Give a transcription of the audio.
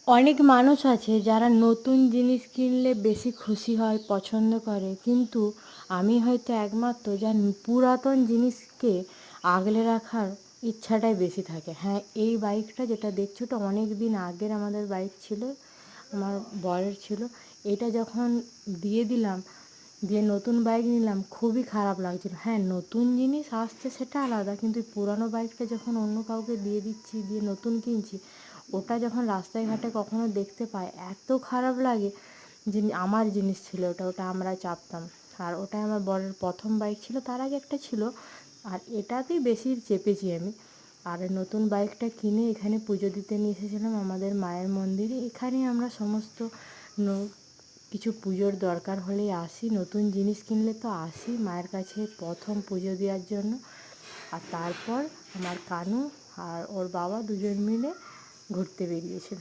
অনেক মানুষ আছে যারা নতুন জিনিস কিনলে বেশি খুশি হয়, পছন্দ করে, কিন্তু আমি হয়তো একমাত্র যা পুরাতন জিনিসকে আগলে রাখার ইচ্ছাটাই বেশি থাকে। হ্যাঁ, এই বাইকটা যেটা দেখছো ওটা অনেক দিন আগের আমাদের বাইক ছিল, আমার বরের ছিল। এটা যখন দিয়ে দিলাম, দিয়ে নতুন বাইক নিলাম, খুবই খারাপ লাগছিল। হ্যাঁ, নতুন জিনিস আসছে সেটা আলাদা, কিন্তু পুরানো বাইকটা যখন অন্য কাউকে দিয়ে দিচ্ছি, দিয়ে নতুন কিনছি, ওটা যখন রাস্তায় ঘাটে কখনো দেখতে পাই এত খারাপ লাগে। আমার জিনিস ছিল ওটা, ওটা আমরা চাপতাম। আর ওটাই আমার বরের প্রথম বাইক ছিল, তার আগে একটা ছিল, আর এটাতেই বেশি চেপেছি আমি। আর নতুন বাইকটা কিনে এখানে পুজো দিতে নিয়ে এসেছিলাম আমাদের মায়ের মন্দিরে। এখানে আমরা সমস্ত কিছু পুজোর দরকার হলেই আসি, নতুন জিনিস কিনলে তো আসি মায়ের কাছে প্রথম পুজো দেওয়ার জন্য। আর তারপর আমার কানু আর ওর বাবা দুজন মিলে ঘুরতে বেরিয়েছিল।